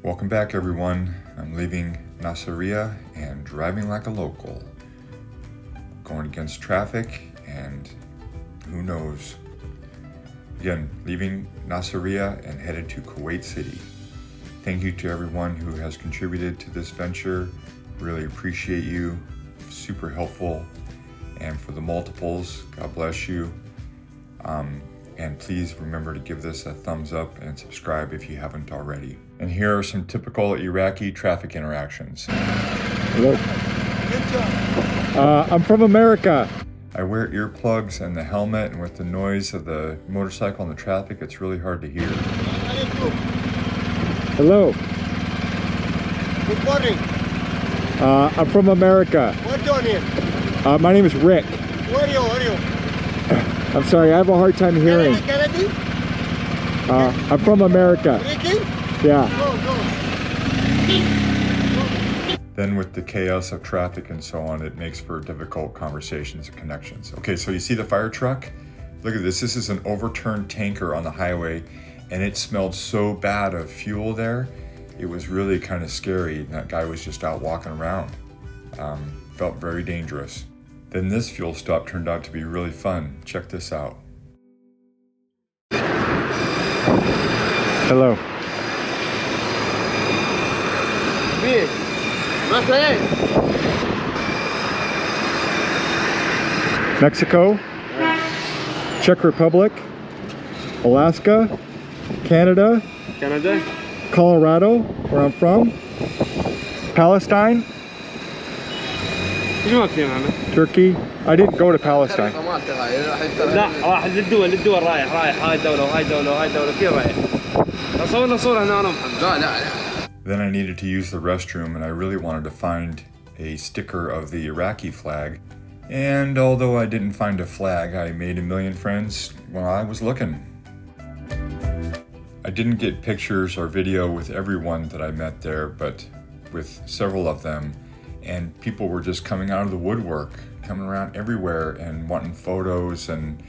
Welcome back, everyone. I'm leaving Nasiriyah and driving like a local. Going against traffic and who knows. Again, leaving Nasiriyah and headed to Kuwait City. Thank you to everyone who has contributed to this venture. Really appreciate you. Super helpful. And for the multiples, God bless you. And please remember to give this a thumbs up and subscribe if you haven't already. And here are some typical Iraqi traffic interactions. Hello. I'm from America. I wear earplugs and the helmet, and with the noise of the motorcycle and the traffic, it's really hard to hear. Hello. Good morning. I'm from America. What's your name? My name is Rick. Where are you? I'm sorry, I have a hard time hearing. Kennedy? I'm from America. Ricky? Yeah. Go. Then with the chaos of traffic and so on, it makes for difficult conversations and connections. Okay, so you see the fire truck? Look at this. This is an overturned tanker on the highway, and it smelled so bad of fuel there. It was really kind of scary. That guy was just out walking around. Felt very dangerous. Then this fuel stop turned out to be really fun. Check this out. Hello. Mexico, Czech Republic, Alaska, Canada, Colorado, where I'm from, Palestine, Turkey. I didn't go to Palestine. لا راح للدول رايح هاي دولة وهاي دولة وهاي دولة كيف رايح صورنا صورة هنا أنا محمد لا Then I needed to use the restroom, and I really wanted to find a sticker of the Iraqi flag. And although I didn't find a flag, I made a million friends while I was looking. I didn't get pictures or video with everyone that I met there, but with several of them. And people were just coming out of the woodwork, coming around everywhere and wanting photos and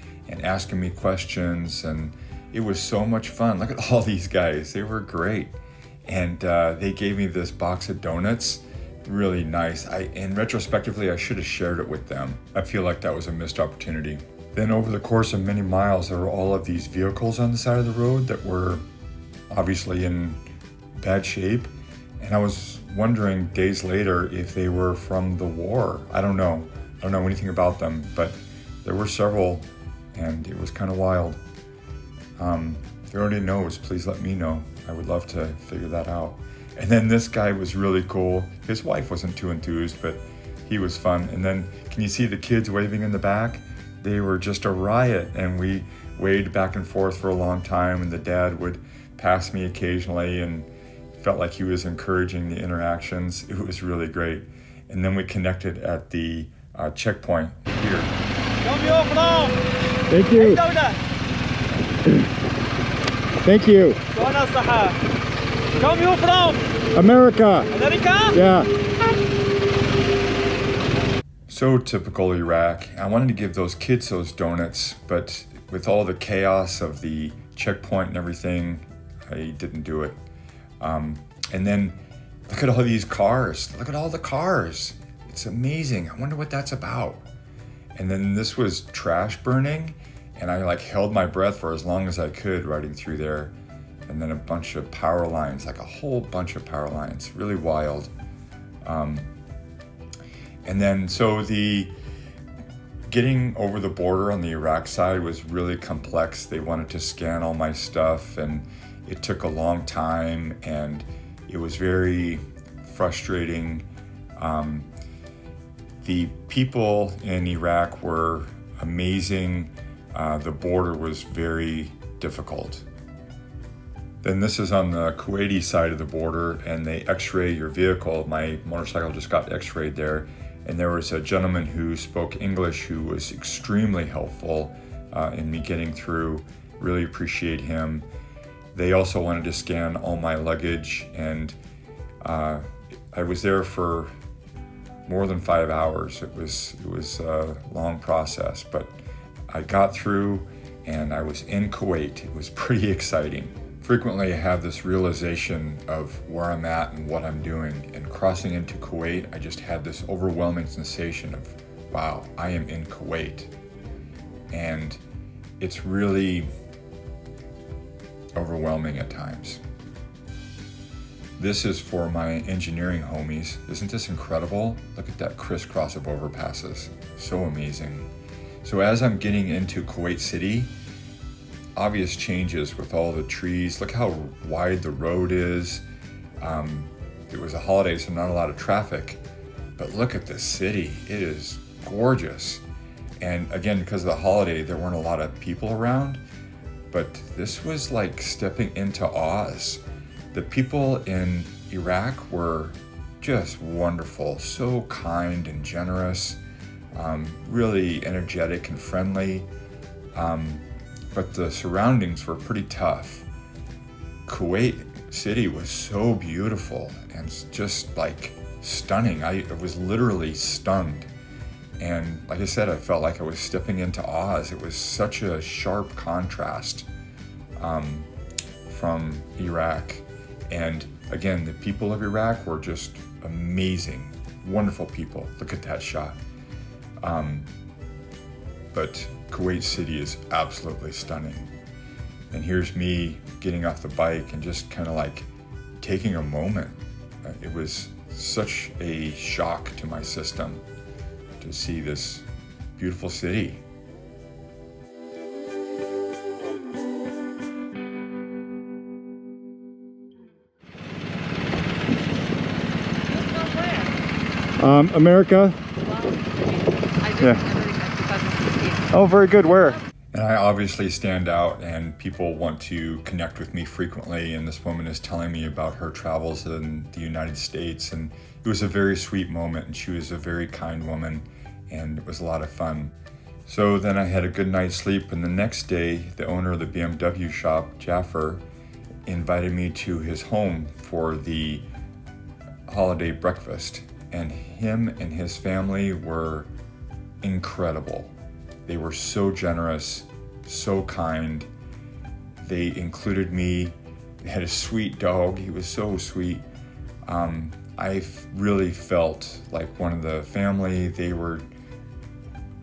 asking me questions. And it was so much fun. Look at all these guys. They were great. And they gave me this box of donuts. Really nice. And retrospectively, I should have shared it with them. I feel like that was a missed opportunity. Then over the course of many miles, there were all of these vehicles on the side of the road that were obviously in bad shape. And I was wondering days later if they were from the war. I don't know anything about them, but there were several, and it was kind of wild. If anybody knows, please let me know. I would love to figure that out. And then this guy was really cool. His wife wasn't too enthused, but he was fun. And then can you see the kids waving in the back? They were just a riot, and we waved back and forth for a long time, and the dad would pass me occasionally and felt like he was encouraging the interactions. It was really great. And then we connected at the checkpoint here. Thank you. Thank you. America. Yeah. So typical Iraq. I wanted to give those kids those donuts, but with all the chaos of the checkpoint and everything, I didn't do it. And then look at all these cars. Look at all the cars. It's amazing. I wonder what that's about. And then this was trash burning, and I held my breath for as long as I could riding through there. And then a bunch of power lines, like a whole bunch of power lines, really wild. And then so the getting over the border on the Iraq side was really complex. They wanted to scan all my stuff, and it took a long time, and it was very frustrating. The people in Iraq were amazing. The border was very difficult. Then this is on the Kuwaiti side of the border, and they x-ray your vehicle. My motorcycle just got x-rayed there, and there was a gentleman who spoke English who was extremely helpful in me getting through. Really appreciate him. They also wanted to scan all my luggage, and I was there for more than 5 hours. It was a long process, but I got through, and I was in Kuwait. It was pretty exciting. Frequently I have this realization of where I'm at and what I'm doing, and crossing into Kuwait, I just had this overwhelming sensation of, wow, I am in Kuwait. And it's really overwhelming at times. This is for my engineering homies. Isn't this incredible? Look at that crisscross of overpasses. So amazing. So as I'm getting into Kuwait City, obvious changes with all the trees. Look how wide the road is. It was a holiday, so not a lot of traffic, but look at this city. It is gorgeous. And again, because of the holiday, there weren't a lot of people around, but this was like stepping into Oz. The people in Iraq were just wonderful, so kind and generous, really energetic and friendly. But the surroundings were pretty tough. Kuwait City was so beautiful and just like stunning. I was literally stunned. And like I said, I felt like I was stepping into Oz. It was such a sharp contrast from Iraq. And again, the people of Iraq were just amazing, wonderful people. Look at that shot. But Kuwait City is absolutely stunning. And here's me getting off the bike and just kind of like taking a moment. It was such a shock to my system to see this beautiful city. America. Yeah. Oh, very good. Where? And I obviously stand out and people want to connect with me frequently, and this woman is telling me about her travels in the United States, and it was a very sweet moment, and she was a very kind woman, and it was a lot of fun. So then I had a good night's sleep, and the next day the owner of the BMW shop, Jafar, invited me to his home for the holiday breakfast, and him and his family were incredible. They were so generous, so kind. They included me. They had a sweet dog. He was so sweet. I really felt like one of the family. They were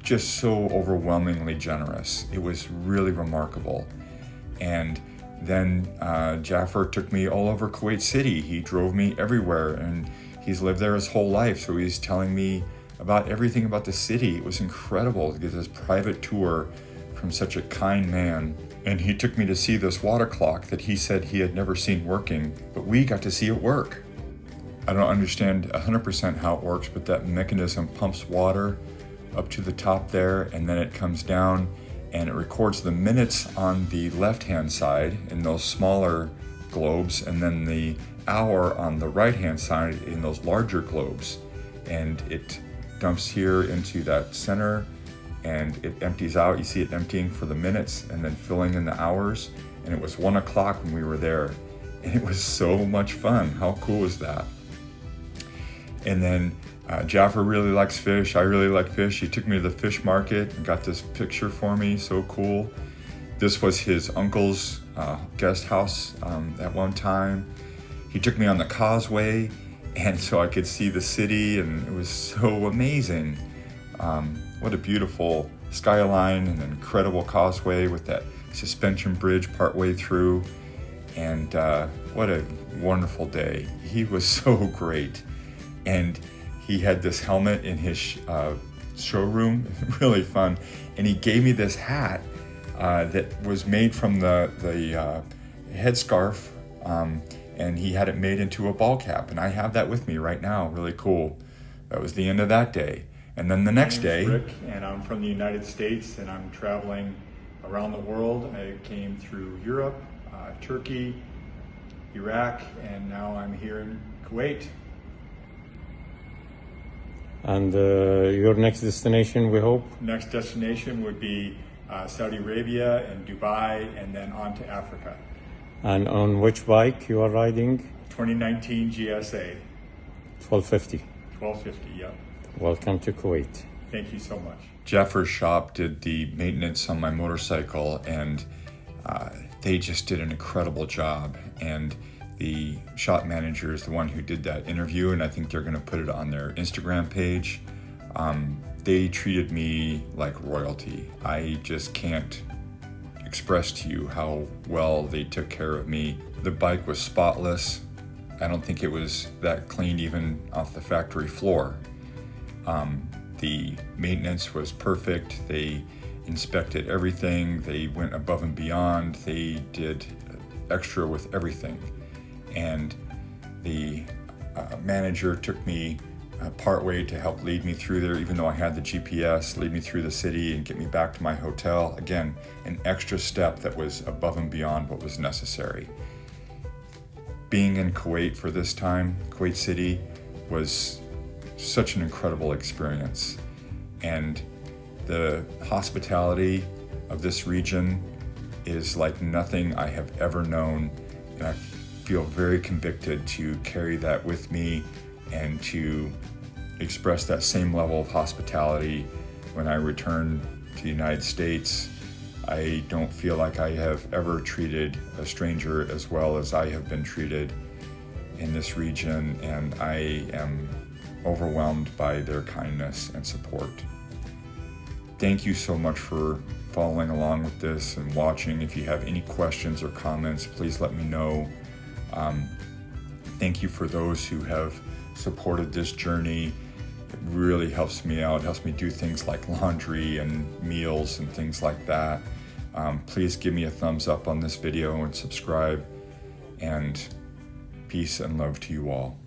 just so overwhelmingly generous. It was really remarkable. And then Jafar took me all over Kuwait City. He drove me everywhere, and he's lived there his whole life, so he's telling me about everything about the city. It was incredible to get this private tour from such a kind man. And he took me to see this water clock that he said he had never seen working, but we got to see it work. I don't understand 100% how it works, but that mechanism pumps water up to the top there, and then it comes down and it records the minutes on the left-hand side in those smaller globes, and then the hour on the right-hand side in those larger globes. And it dumps here into that center, and it empties out. You see it emptying for the minutes and then filling in the hours. And it was 1 o'clock when we were there, and it was so much fun. How cool is that? And then Jafar really likes fish. I really like fish. He took me to the fish market and got this picture for me. So cool. This was his uncle's guest house at one time. He took me on the causeway, and so I could see the city, and it was so amazing. What a beautiful skyline and an incredible causeway with that suspension bridge partway through. And what a wonderful day. He was so great. And he had this helmet in his showroom, really fun. And he gave me this hat that was made from the headscarf, and he had it made into a ball cap, and I have that with me right now. Really cool. That was the end of that day. And then the next day, Rick, and I'm from the United States, and I'm traveling around the world. I came through Europe, Turkey, Iraq, and now I'm here in Kuwait. And your next destination, we hope? Next destination would be Saudi Arabia and Dubai, and then on to Africa. And on which bike you are riding? 2019 GSA. 1250. 1250, yep. Welcome to Kuwait. Thank you so much. Jafar's shop did the maintenance on my motorcycle, and They just did an incredible job, and the shop manager is the one who did that interview, and I think they're going to put it on their Instagram page. They treated me like royalty. I just can't express to you how well they took care of me. The bike was spotless. I don't think it was that clean even off the factory floor. The maintenance was perfect. They inspected everything. They went above and beyond. They did extra with everything. And the manager took me partway to help lead me through there, even though I had the GPS, lead me through the city and get me back to my hotel. Again, an extra step that was above and beyond what was necessary. Being in Kuwait for this time, Kuwait City, was such an incredible experience. And the hospitality of this region is like nothing I have ever known, and I feel very convicted to carry that with me and to express that same level of hospitality when I return to the United States. I don't feel like I have ever treated a stranger as well as I have been treated in this region, and I am overwhelmed by their kindness and support. Thank you so much for following along with this and watching. If you have any questions or comments, please let me know. Thank you for those who have supported this journey. It really helps me out, helps me do things like laundry and meals and things like that. Please give me a thumbs up on this video and subscribe, and peace and love to you all.